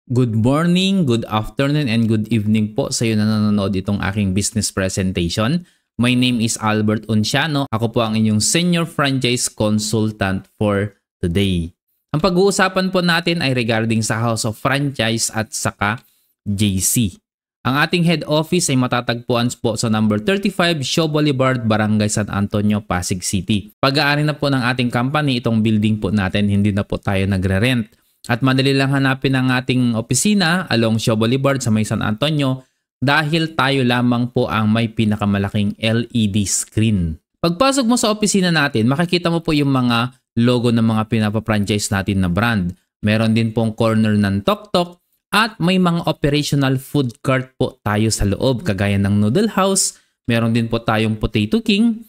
Good morning, good afternoon, and good evening po sa iyo na nanonood itong aking business presentation. My name is Albert Unciano. Ako po ang inyong Senior Franchise Consultant for today. Ang pag-uusapan po natin ay regarding sa House of Franchise at saka JC. Ang ating head office ay matatagpuan po sa number 35 Shaw Boulevard, Barangay San Antonio, Pasig City. Pag-aari na po ng ating company itong building po natin, hindi na po tayo nagre-rent. At madali lang hanapin ang ating opisina along Shaw Boulevard sa may San Antonio dahil tayo lamang po ang may pinakamalaking LED screen. Pagpasok mo sa opisina natin, makikita mo po yung mga logo ng mga pinapa-franchise natin na brand. Meron din pong corner ng Tok Tok at may mga operational food cart po tayo sa loob kagaya ng Noodle House. Meron din po tayong Potato King,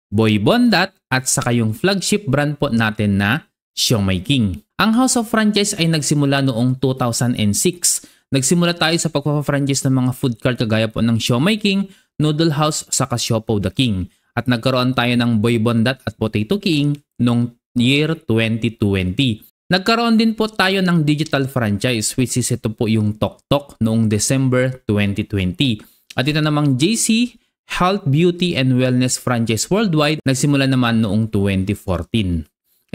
Boy Bondat at saka yung flagship brand po natin na Siomai King. Ang House of Franchise ay nagsimula noong 2006. Nagsimula tayo sa pagpapa-franchise ng mga food cart kagaya po ng Siomai King, Noodle House, saka Siopaw the King. At nagkaroon tayo ng Boy Bondat at Potato King noong year 2020. Nagkaroon din po tayo ng digital franchise which is ito po yung Tok Tok noong December 2020. At ito namang JC, Health, Beauty, and Wellness Franchise Worldwide, nagsimula naman noong 2014.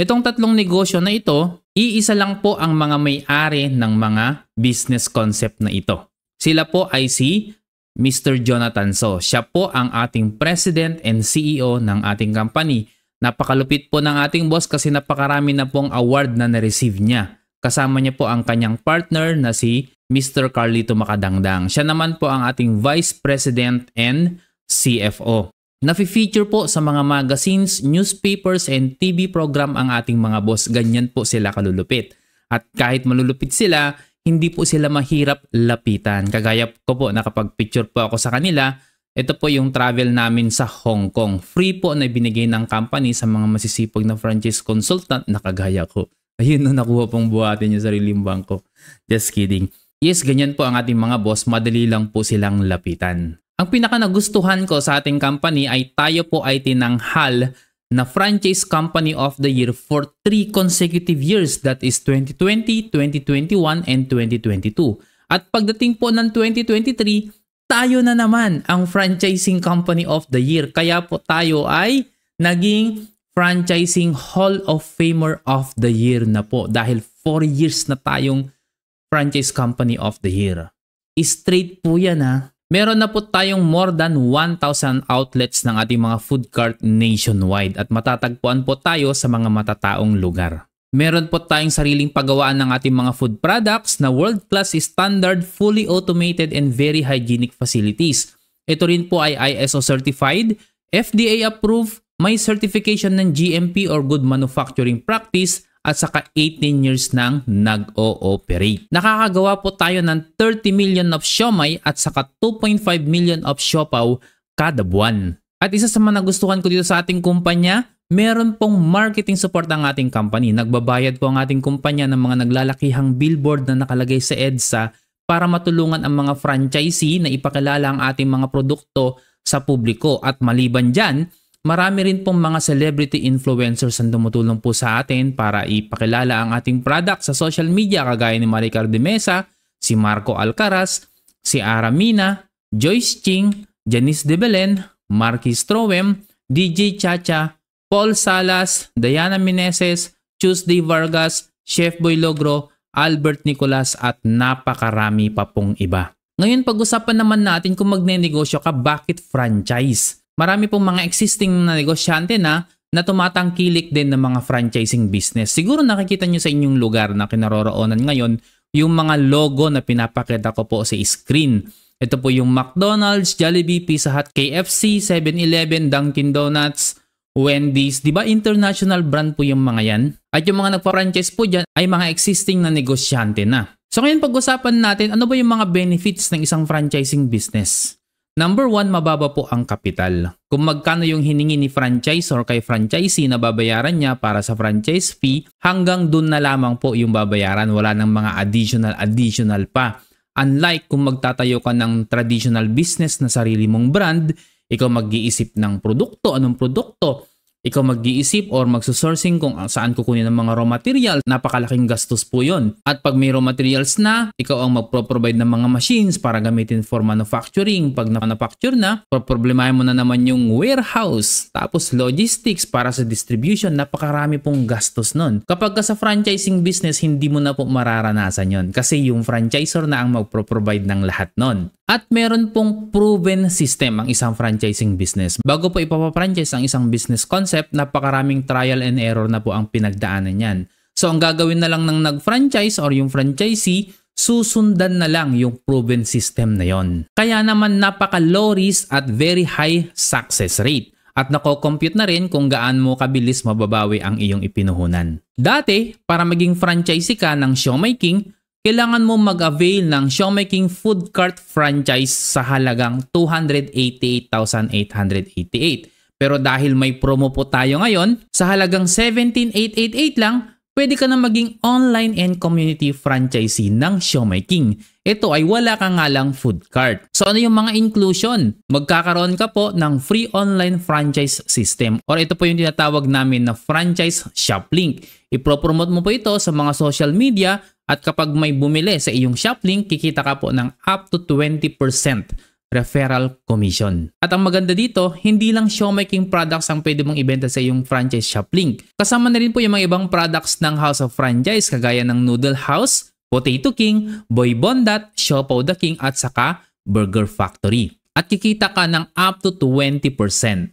Itong tatlong negosyo na ito, iisa lang po ang mga may-ari ng mga business concept na ito. Sila po ay si Mr. Jonathan So. Siya po ang ating President and CEO ng ating company. Napakalupit po ng ating boss kasi napakarami na pong award na na-receive niya. Kasama niya po ang kanyang partner na si Mr. Carlito Macadangdang. Siya naman po ang ating Vice President and CFO. Nafi-feature po sa mga magazines, newspapers, and TV program ang ating mga boss. Ganyan po sila kalulupit. At kahit malulupit sila, hindi po sila mahirap lapitan. Kagaya ko po, nakapag-picture po ako sa kanila. Ito po yung travel namin sa Hong Kong. Free po na binigay ng company sa mga masisipag na franchise consultant na kagaya ko. Ayun na, nakuha pong buhatin yung sariling bangko. Just kidding. Yes, ganyan po ang ating mga boss. Madali lang po silang lapitan. Ang pinaka nagustuhan ko sa ating company ay tayo po ay tinanghal na Franchise Company of the Year for 3 consecutive years. That is 2020, 2021, and 2022. At pagdating po ng 2023, tayo na naman ang Franchising Company of the Year. Kaya po tayo ay naging Franchising Hall of Famer of the Year na po. Dahil 4 years na tayong Franchise Company of the Year. Straight po yan ha. Meron na po tayong more than 1,000 outlets ng ating mga food cart nationwide at matatagpuan po tayo sa mga matataong lugar. Meron po tayong sariling paggawaan ng ating mga food products na world-class standard, fully automated, and very hygienic facilities. Ito rin po ay ISO certified, FDA approved, may certification ng GMP or Good Manufacturing Practice, at saka 18 years nang nag-o-operate. Nakakagawa po tayo ng 30 million of siomai at saka 2.5 million of siopaw kada buwan. At isa sa mga nagustuhan ko dito sa ating kumpanya, meron pong marketing support ang ating company. Nagbabayad po ang ating kumpanya ng mga naglalakihang billboard na nakalagay sa EDSA para matulungan ang mga franchisee na ipakilala ang ating mga produkto sa publiko. At maliban dyan, marami rin pong mga celebrity influencers ang tumutulong po sa atin para ipakilala ang ating product sa social media kagaya ni Maricar de Mesa, si Marco Alcaraz, si Ara Mina, Joyce Ching, Janice de Belen, Marky Strowem, DJ Chacha, Paul Salas, Diana Meneses, Tuesday Vargas, Chef Boy Logro, Albert Nicolas at napakarami pa pong iba. Ngayon pag-usapan naman natin kung magnenegosyo ka, bakit franchise? Marami pong mga existing na negosyante na tumatangkilik din ng mga franchising business. Siguro nakikita nyo sa inyong lugar na kinaroroonan ngayon yung mga logo na pinapakita ko po sa screen. Ito po yung McDonald's, Jollibee, Pizza Hut, KFC, 7-Eleven, Dunkin' Donuts, Wendy's. Diba international brand po yung mga yan? At yung mga nagpa-franchise po dyan ay mga existing na negosyante na. So ngayon pag-usapan natin, ano ba yung mga benefits ng isang franchising business? Number 1, mababa po ang kapital. Kung magkano yung hiningi ni franchisor kay franchisee na babayaran niya para sa franchise fee, hanggang dun na lamang po yung babayaran. Wala nang mga additional pa. Unlike kung magtatayo ka ng traditional business na sarili mong brand, ikaw mag-iisip ng produkto, anong produkto, Ikaw mag-iisip or magsusourcing kung saan kukunin ng mga raw material. Napakalaking gastos po yun. At pag may raw materials na, ikaw ang magpro-provide ng mga machines para gamitin for manufacturing. Pag na-manufacture na, problemahin mo na naman yung warehouse. Tapos logistics para sa distribution. Napakarami pong gastos nun. Kapag ka sa franchising business, hindi mo na po mararanasan yon kasi yung franchisor na ang magpro-provide ng lahat nun. At meron pong proven system ang isang franchising business. Bago po ipapa-franchise ang isang business concept, napakaraming trial and error na po ang pinagdaanan yan. So ang gagawin na lang ng nag-franchise or yung franchisee, susundan na lang yung proven system na yon. Kaya naman napaka-low risk at very high success rate. At nako-compute na rin kung gaano mo kabilis mababawi ang iyong ipinuhunan. Dati, para maging franchisee ka ng Siomai King, kailangan mo mag-avail ng Siomai King Food Cart franchise sa halagang 288,888. Pero dahil may promo po tayo ngayon, sa halagang 17,888 lang, pwede ka na maging online and community franchisee ng Siomai King. Ito ay wala ka nga lang food cart. So ano yung mga inclusion? Magkakaroon ka po ng free online franchise system or ito po yung tinatawag namin na franchise shop link. Ipropromote mo po ito sa mga social media at kapag may bumili sa iyong shop link, kikita ka po ng up to 20% referral commission. At ang maganda dito, hindi lang Siomai King products ang pwede mong ibenta sa iyong franchise shop link. Kasama na rin po yung mga ibang products ng House of Franchise kagaya ng Noodle House, Potato King, Boy Bondat, Siopaw the King at saka Burger Factory. At kikita ka ng up to 20%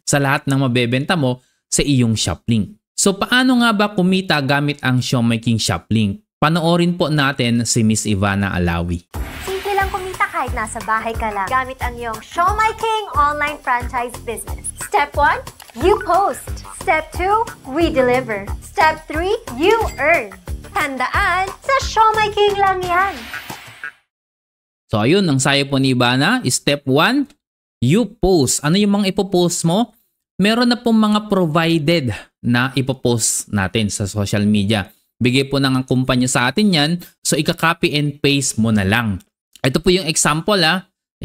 sa lahat ng mabebenta mo sa iyong shop link. So paano nga ba kumita gamit ang Siomai King shop link? Panoorin po natin si Miss Ivana Alawi. Simple lang kumita kahit nasa bahay ka lang. Gamit ang iyong Siomai King online franchise business. Step 1, you post. Step 2, we deliver. Step 3, you earn. Tandaan, sa Siomai King lang yan. So ayun, ang sayo po ni Ivana, step 1, you post. Ano yung mga ipopost mo? Meron na pong mga provided na ipopost natin sa social media. Bigay po ng kumpanya sa atin yan, so ika-copy and paste mo na lang. Ito po yung example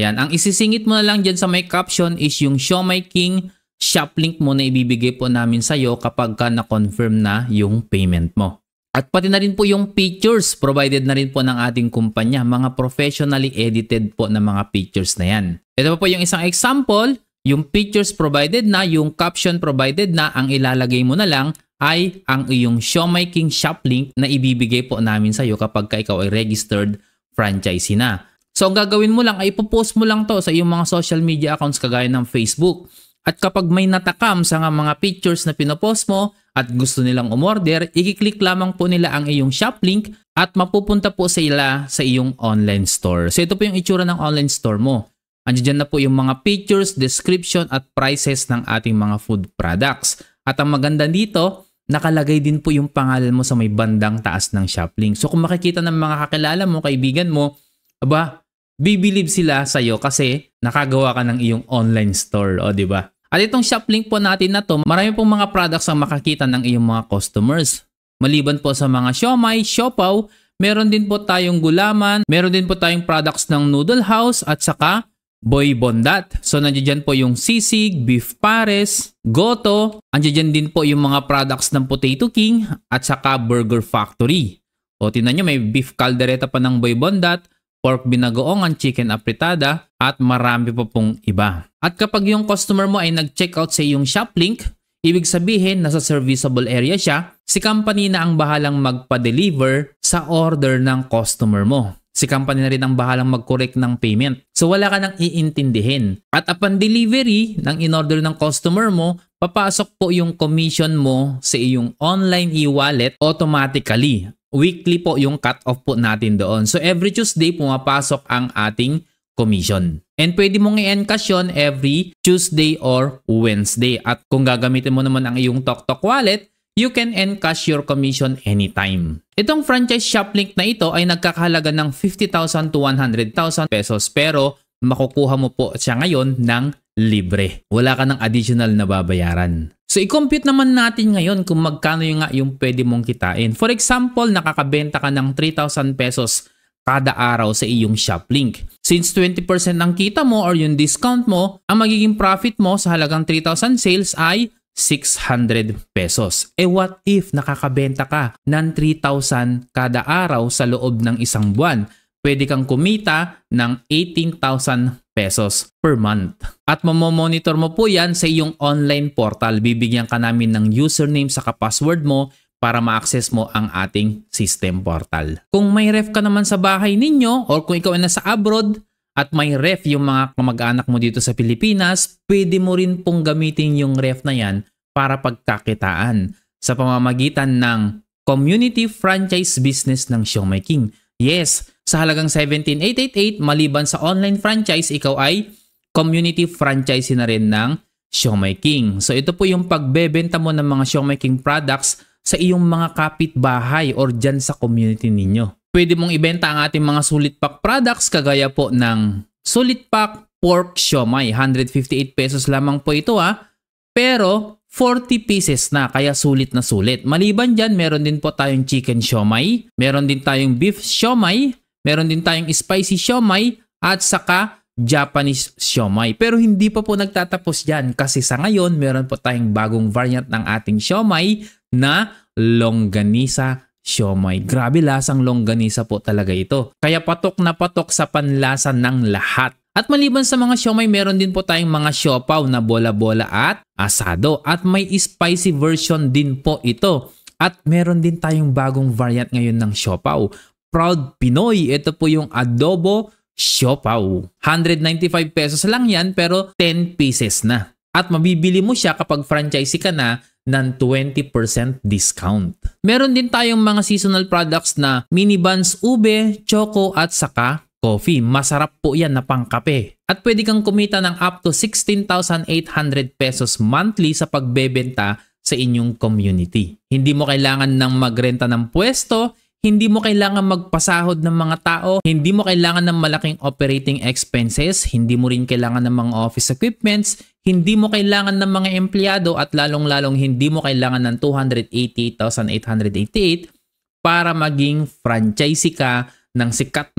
Yan, ang isisingit mo na lang dyan sa may caption is yung Siomai King shop link mo na ibibigay po namin sa'yo kapag ka na-confirm na yung payment mo. At pati na rin po yung pictures provided na rin po ng ating kumpanya, mga professionally edited po na mga pictures na yan. Ito po yung isang example, yung pictures provided na, yung caption provided na, ang ilalagay mo na lang ay ang iyong Siomai King shop link na ibibigay po namin sa iyo kapag ka ikaw ay registered franchisee na. So ang gagawin mo lang ay ipopost mo lang to sa iyong mga social media accounts kagaya ng Facebook. At kapag may natakam sa mga pictures na pinopost mo at gusto nilang umorder, i-click lamang po nila ang iyong shop link at mapupunta po sila sa iyong online store. So ito po yung itsura ng online store mo. Andiyan na po yung mga pictures, description at prices ng ating mga food products. At ang maganda dito, nakalagay din po yung pangalan mo sa may bandang taas ng shop link. So kung makikita ng mga kakilala mo, kaibigan mo, bibilib sila sa iyo kasi nakagawa ka ng iyong online store, o di ba? At itong shop link po natin na to, marami pong mga products ang makakita ng iyong mga customers. Maliban po sa mga siomai, siopaw, meron din po tayong gulaman, meron din po tayong products ng Noodle House at saka Boy Bondat. So nandiyan po yung sisig, beef pares, goto, nandiyan din po yung mga products ng Potato King at saka Burger Factory. O tingnan nyo, may beef caldereta pa ng Boy Bondat, pork binagoongan, chicken apritada, at marami pa pong iba. At kapag yung customer mo ay nag-checkout sa iyong shop link, ibig sabihin nasa serviceable area siya, si company na ang bahalang magpa-deliver sa order ng customer mo. Si company na rin ang bahalang mag-correct ng payment. So wala ka nang iintindihin. At upon delivery ng in-order ng customer mo, papasok po yung commission mo sa iyong online e-wallet automatically. Weekly po yung cut-off po natin doon. So every Tuesday pumapasok ang ating commission. And pwede mong i-encash yun every Tuesday or Wednesday. At kung gagamitin mo naman ang iyong TokTok wallet, you can encash your commission anytime. Itong franchise shop link na ito ay nagkakahalaga ng 50,000 to 100,000 pesos pero makukuha mo po siya ngayon ng libre. Wala ka ng additional na babayaran. So i-compute naman natin ngayon kung magkano yung pwede mong kitain. For example, nakakabenta ka ng 3,000 pesos kada araw sa iyong shop link. Since 20% ang kita mo or yung discount mo, ang magiging profit mo sa halagang 3,000 sales ay 600 pesos. What if nakakabenta ka ng 3,000 kada araw sa loob ng isang buwan? Pwede kang kumita ng 18,000 pesos per month. At mamomonitor mo po yan sa iyong online portal. Bibigyan ka namin ng username saka password mo para ma-access mo ang ating system portal. Kung may ref ka naman sa bahay ninyo or kung ikaw ay nasa abroad, at may ref yung mga kamag-anak mo dito sa Pilipinas, pwede mo rin pong gamitin yung ref na yan para pagkakitaan sa pamamagitan ng community franchise business ng Siomai King. Yes, sa halagang 17,888 maliban sa online franchise, ikaw ay community franchise na rin ng Siomai King. So ito po yung pagbebenta mo ng mga Siomai King products sa iyong mga kapitbahay or dyan sa community ninyo. Pwede mong ibenta ang ating mga sulit pack products kagaya po ng sulit pack pork siomai. 158 pesos lamang po ito pero 40 pieces na kaya sulit na sulit. Maliban dyan, meron din po tayong chicken siomai, meron din tayong beef siomai, meron din tayong spicy siomai at saka Japanese siomai. Pero hindi pa po nagtatapos dyan kasi sa ngayon meron po tayong bagong variant ng ating siomai na longganisa siomai. Grabe lasang longganisa po talaga ito. Kaya patok na patok sa panlasa ng lahat. At maliban sa mga siomai, meron din po tayong mga siopaw na bola-bola at asado. At may spicy version din po ito. At meron din tayong bagong variant ngayon ng siopaw. Proud Pinoy. Ito po yung adobo siopaw. 195 pesos lang yan pero 10 pieces na. At mabibili mo siya kapag franchisee ka na ng 20% discount. Meron din tayong mga seasonal products na mini buns, ube, choco at saka coffee. Masarap po yan na pangkape. At pwede kang kumita ng up to 16,800 pesos monthly sa pagbebenta sa inyong community. Hindi mo kailangan ng magrenta ng pwesto, hindi mo kailangan magpasahod ng mga tao, hindi mo kailangan ng malaking operating expenses, hindi mo rin kailangan ng mga office equipments, hindi mo kailangan ng mga empleyado at lalong-lalong hindi mo kailangan ng 288,888 para maging franchisee ka ng sikat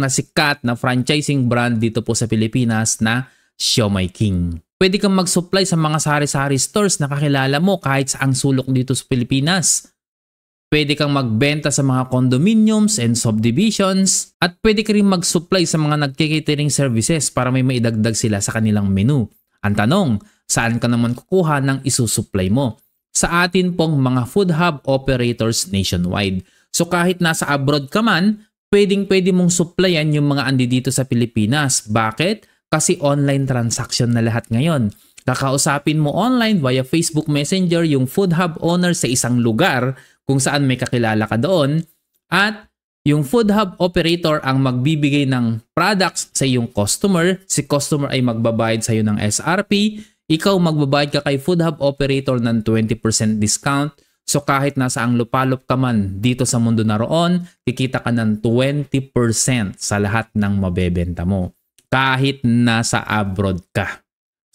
na franchising brand dito po sa Pilipinas na Siomai King. Pwede kang mag-supply sa mga sari-sari stores na kakilala mo kahit saang sulok dito sa Pilipinas. Pwede kang magbenta sa mga condominiums and subdivisions at pwede ka rin mag-supply sa mga nagkikatering services para may maidagdag sila sa kanilang menu. Ang tanong, saan ka naman kukuha ng isusupply mo? Sa atin pong mga food hub operators nationwide. So kahit nasa abroad ka man, pwedeng-pwede mong supplyan yung mga andi dito sa Pilipinas. Bakit? Kasi online transaction na lahat ngayon. Kakausapin mo online via Facebook Messenger yung food hub owner sa isang lugar kung saan may kakilala ka doon at yung food hub operator ang magbibigay ng products sa iyong customer. Si customer ay magbabayad sa iyo ng SRP. Ikaw magbabayad ka kay food hub operator ng 20% discount. So kahit nasa ang lupalop ka man dito sa mundo na roon, kikita ka ng 20% sa lahat ng mabebenta mo. Kahit nasa abroad ka.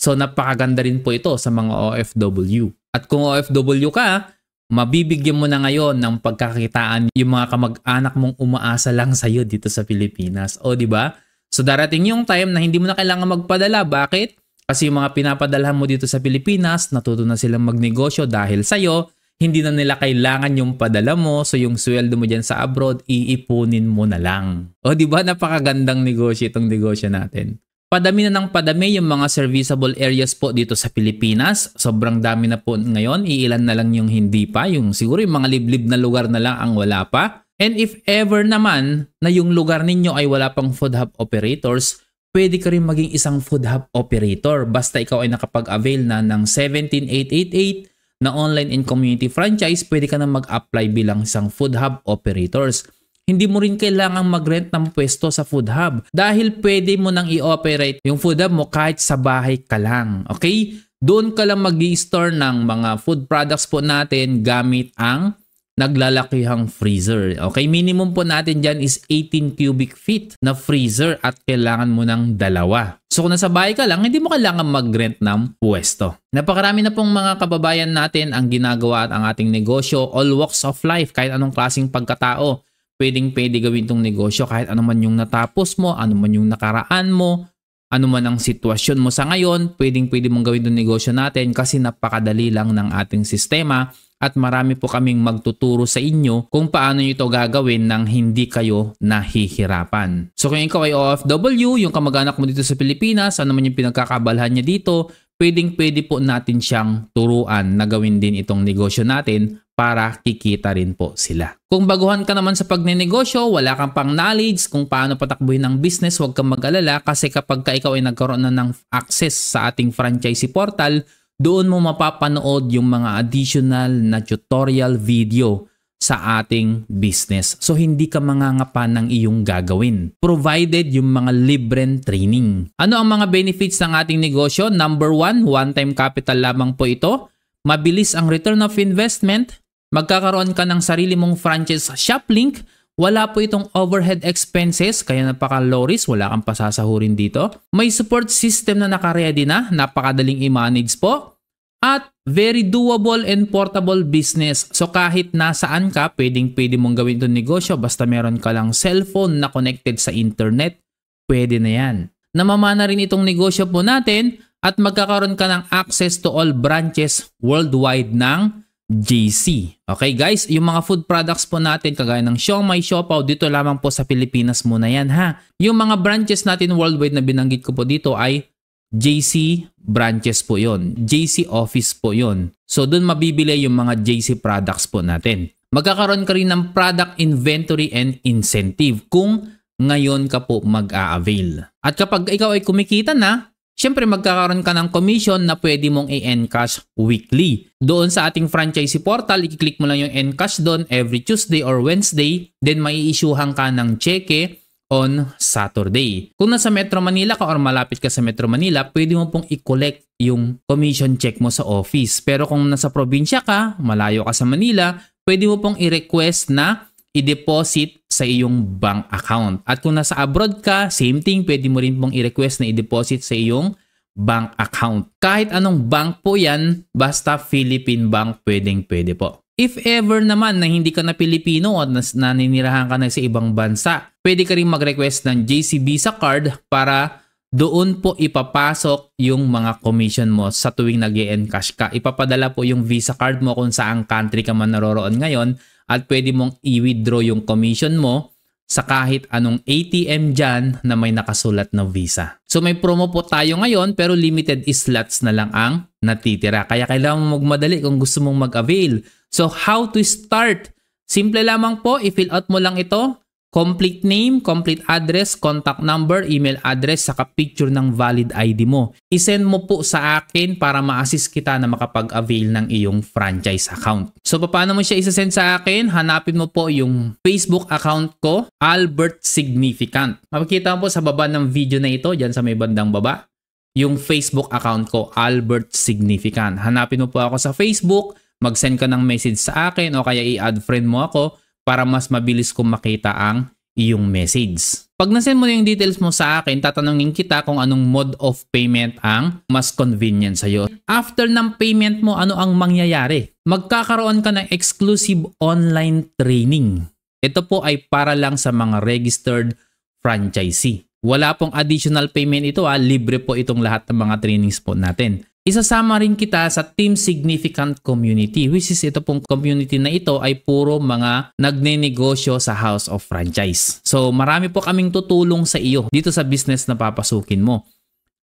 So napakaganda rin po ito sa mga OFW. At kung OFW ka, mabibigyan mo na ngayon ng pagkakitaan yung mga kamag-anak mong umaasa lang sa iyo dito sa Pilipinas. O di ba? So darating yung time na hindi mo na kailangan magpadala. Bakit? Kasi yung mga pinapadalhan mo dito sa Pilipinas, natuto na silang magnegosyo dahil sa iyo. Hindi na nila kailangan yung padala mo. So yung sweldo mo dyan sa abroad, iipunin mo na lang. O di ba? Napakagandang negosyo itong negosyo natin. Padami na ng padami yung mga serviceable areas po dito sa Pilipinas. Sobrang dami na po ngayon. Iilan na lang yung hindi pa. Yung siguro yung mga liblib na lugar na lang ang wala pa. And if ever naman na yung lugar ninyo ay wala pang food hub operators, pwede ka rin maging isang food hub operator. Basta ikaw ay nakapag-avail na ng 17,888 na online and community franchise, pwede ka na mag-apply bilang isang food hub operators. Hindi mo rin kailangang mag-rent ng pwesto sa food hub dahil pwede mo nang i-operate yung food hub mo kahit sa bahay ka lang. Okay? Doon ka lang mag-i-store ng mga food products po natin gamit ang naglalakihang freezer. Okay? Minimum po natin dyan is 18 cubic feet na freezer at kailangan mo ng 2. So kung nasa bahay ka lang, hindi mo kailangan mag-rent ng pwesto. Napakarami na pong mga kababayan natin ang ginagawa at ang ating negosyo, all walks of life, kahit anong klaseng pagkatao. Pwedeng-pwede gawin tong negosyo kahit ano man yung natapos mo, ano man yung nakaraan mo. ano man ang sitwasyon mo sa ngayon, pwede mong gawin yung negosyo natin kasi napakadali lang ng ating sistema at marami po kaming magtuturo sa inyo kung paano nyo ito gagawin nang hindi kayo nahihirapan. So kung ikaw ay OFW, yung kamag-anak mo dito sa Pilipinas, ano man yung pinagkakaabalahan niya dito, pwede po natin siyang turuan na gawin din itong negosyo natin para kikita rin po sila. Kung baguhan ka naman sa pagnenegosyo, wala kang pang knowledge kung paano patakbuhin ang business, huwag kang mag-alala kasi kapag ikaw ay nagkaroon na ng access sa ating franchisee portal, doon mo mapapanood yung mga additional na tutorial video sa ating business. So hindi ka mangangapa ng iyong gagawin. Provided yung mga libreng training. Ano ang mga benefits ng ating negosyo? Number 1, one-time capital lamang po ito. Mabilis ang return of investment. Magkakaroon ka ng sarili mong franchise shop link. Wala po itong overhead expenses, kaya napaka-low risk, wala kang pasasahurin dito. May support system na naka-ready na, napakadaling i-manage po. At very doable and portable business. So kahit nasaan ka, pwede mong gawin itong negosyo basta meron ka lang cellphone na connected sa internet, pwede na yan. Namamana rin itong negosyo po natin at magkakaroon ka ng access to all branches worldwide ng JC. Okay guys, yung mga food products po natin kagaya ng siomai, siopaw, dito lamang po sa Pilipinas muna yan ha. Yung mga branches natin worldwide na binanggit ko po dito ay JC branches po yon, JC office po yon. So doon mabibili yung mga JC products po natin. Magkakaroon ka rin ng product inventory and incentive kung ngayon ka po mag-a-avail. At kapag ikaw ay kumikita na, syempre magkakaroon ka ng commission na pwede mong i-encash weekly. Doon sa ating franchisee portal, i-click mo lang yung encash doon every Tuesday or Wednesday. Then mai-issuehan ka ng cheque on Saturday. Kung nasa Metro Manila ka or malapit ka sa Metro Manila, pwede mo pong i-collect yung commission check mo sa office. Pero kung nasa probinsya ka, malayo ka sa Manila, pwede mo pong i-request na i-deposit sa iyong bank account. At kung nasa abroad ka, same thing, pwede mo rin pong i-request na i-deposit sa iyong bank account. Kahit anong bank po yan, basta Philippine Bank, pwede po. If ever naman na hindi ka na Pilipino at naninirahan ka na sa ibang bansa, pwede ka rin mag-request ng JC Visa card para doon po ipapasok yung mga commission mo sa tuwing nag-e-encash ka. Ipapadala po yung Visa card mo kung saang country ka man naroroon ngayon at pwede mong i-withdraw yung commission mo sa kahit anong ATM dyan na may nakasulat na Visa. So may promo po tayo ngayon pero limited slots na lang ang natitira. Kaya kailangan mo magmadali kung gusto mong mag-avail. So how to start? Simple lamang po, i-fill out mo lang ito. Complete name, complete address, contact number, email address, saka picture ng valid ID mo. I-send mo po sa akin para ma-assist kita na makapag-avail ng iyong franchise account. So paano mo siya isa-send sa akin? Hanapin mo po yung Facebook account ko, Albert Significant. Makikita mo po sa baba ng video na ito, dyan sa may bandang baba, yung Facebook account ko, Albert Significant. Hanapin mo po ako sa Facebook, mag-send ka ng message sa akin o kaya i-add friend mo ako para mas mabilis kong makita ang iyong message. Pag nasend mo na yung details mo sa akin, tatanungin kita kung anong mode of payment ang mas convenient sa'yo. After ng payment mo, ano ang mangyayari? Magkakaroon ka ng exclusive online training. Ito po ay para lang sa mga registered franchisee. Wala pong additional payment ito, libre po itong lahat ng mga trainings po natin. Isasama rin kita sa Team Significant Community, which is ito pong community na ito ay puro mga nagnenegosyo sa House of Franchise. So marami po kaming tutulong sa iyo dito sa business na papasukin mo.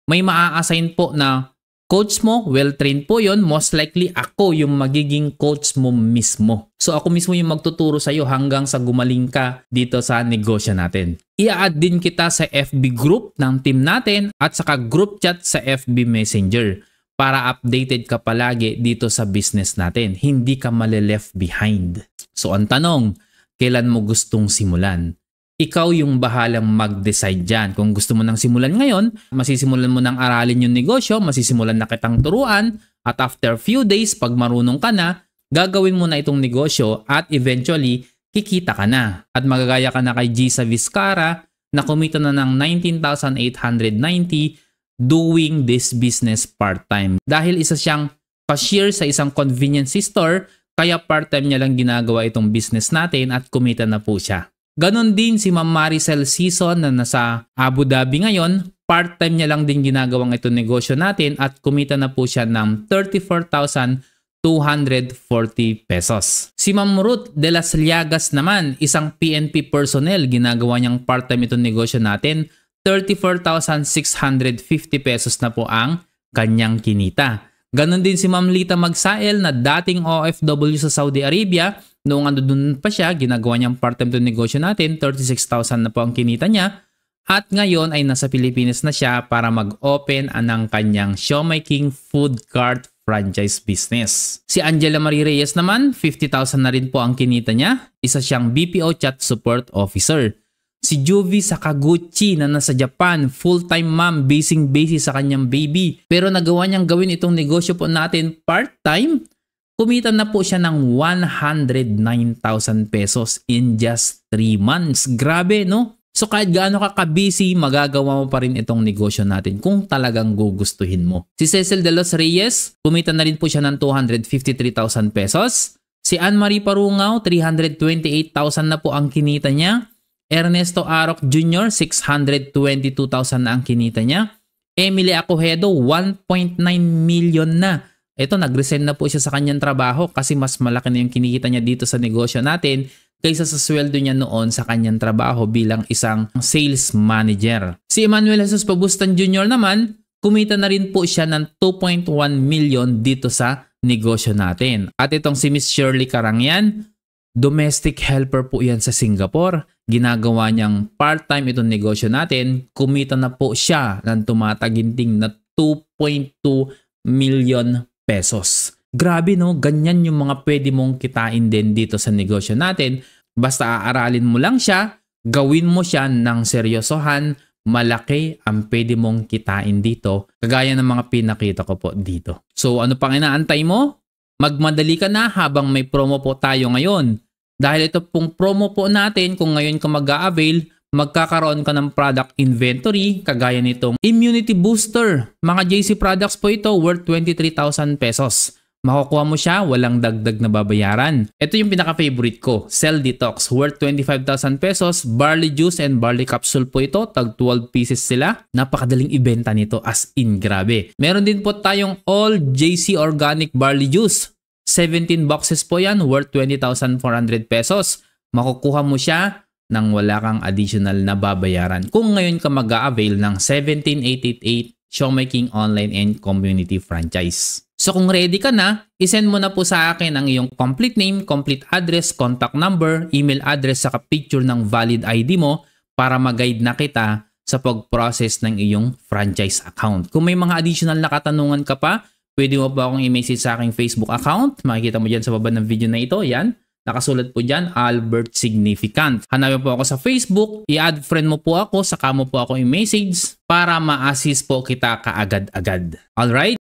May maa-assign po na coach mo, well-trained po yon. Most likely ako yung magiging coach mo mismo. So ako mismo yung magtuturo sa iyo hanggang sa gumaling ka dito sa negosyo natin. I-add din kita sa FB group ng team natin at saka group chat sa FB Messenger, para updated ka palagi dito sa business natin. Hindi ka mali-left behind. So ang tanong, kailan mo gustong simulan? Ikaw yung bahalang mag-decide dyan. Kung gusto mo nang simulan ngayon, masisimulan mo nang aralin yung negosyo, masisimulan na kitang turuan, at after few days, pag marunong ka na, gagawin mo na itong negosyo at eventually, kikita ka na. At magagaya ka na kay Gisa Vizcara na kumita na ng 19,890 doing this business part-time. Dahil isa siyang cashier sa isang convenience store, kaya part-time niya lang ginagawa itong business natin at kumita na po siya. Ganon din si Ma'am Maricel Season na nasa Abu Dhabi ngayon, part-time niya lang din ginagawang itong negosyo natin at kumita na po siya ng 34,240 pesos. Si Ma'am Ruth de las Llagas naman, isang PNP personnel, ginagawa niyang part-time itong negosyo natin. 34,650 pesos na po ang kanyang kinita. Ganon din si Ma'am Lita Magsael na dating OFW sa Saudi Arabia. Noong andun pa siya, ginagawa niyang part-time itong negosyo natin. 36,000 na po ang kinita niya. At ngayon ay nasa Pilipinas na siya para mag-open ng kanyang Siomai King Food Cart franchise business. Si Angela Marie Reyes naman, 50,000 na rin po ang kinita niya. Isa siyang BPO Chat Support Officer. Si Juvie Sakaguchi na nasa Japan, full-time mom, basing-base sa kanyang baby. Pero nagawa niyang gawin itong negosyo po natin part-time. Kumita na po siya ng 109,000 pesos in just 3 months. Grabe, no? So kahit gaano ka ka-busy, magagawa mo pa rin itong negosyo natin kung talagang gugustuhin mo. Si Cecil de los Reyes, kumita na rin po siya ng 253,000 pesos. Si Anne-Marie Parungaw, 328,000 na po ang kinita niya. Ernesto Aroc Jr., 622,000 na ang kinita niya. Emily Acohedo, 1.9 million na. Ito, nag-resign na po siya sa kanyang trabaho kasi mas malaki na yung kinikita niya dito sa negosyo natin kaysa sa sweldo niya noon sa kanyang trabaho bilang isang sales manager. Si Emmanuel Jesus Pabustan Jr. naman, kumita na rin po siya ng 2.1 million dito sa negosyo natin. At itong si Miss Shirley Karangyan, domestic helper po yan sa Singapore. Ginagawa niyang part-time itong negosyo natin. Kumita na po siya ng tumataginting na 2.2 million pesos. Grabe, no? Ganyan yung mga pwede mong kitain din dito sa negosyo natin. Basta aaralin mo lang siya, gawin mo siya ng seryosohan, malaki ang pwede mong kitain dito. Kagaya ng mga pinakita ko po dito. So ano pang inaantay mo? Magmadali ka na habang may promo po tayo ngayon. Dahil ito pong promo po natin, kung ngayon ka mag-a-avail, magkakaroon ka ng product inventory kagaya nitong Immunity Booster. Mga JC products po ito worth 23,000 pesos. Makukuha mo siya, walang dagdag na babayaran. Ito yung pinaka-favorite ko, Cell Detox, worth 25,000 pesos. Barley juice and barley capsule po ito, tag 12 pieces sila. Napakadaling ibenta nito, as in grabe. Meron din po tayong All JC Organic Barley Juice. 17 boxes po yan, worth 20,400 pesos. Makukuha mo siya nang wala kang additional na babayaran kung ngayon ka mag-a-avail ng 17888 Siomai King Online and Community Franchise. So kung ready ka na, isend mo na po sa akin ang iyong complete name, complete address, contact number, email address, saka picture ng valid ID mo para mag-guide na kita sa pag-process ng iyong franchise account. Kung may mga additional na katanungan ka pa, pwede mo pa akong i-message sa aking Facebook account. Makikita mo dyan sa baba ng video na ito. Yan. Nakasulat po dyan, Albert Significant. Hanapin po ako sa Facebook. I-add friend mo po ako. Saka mo po ako i-message para ma-assist po kita kaagad-agad. Alright?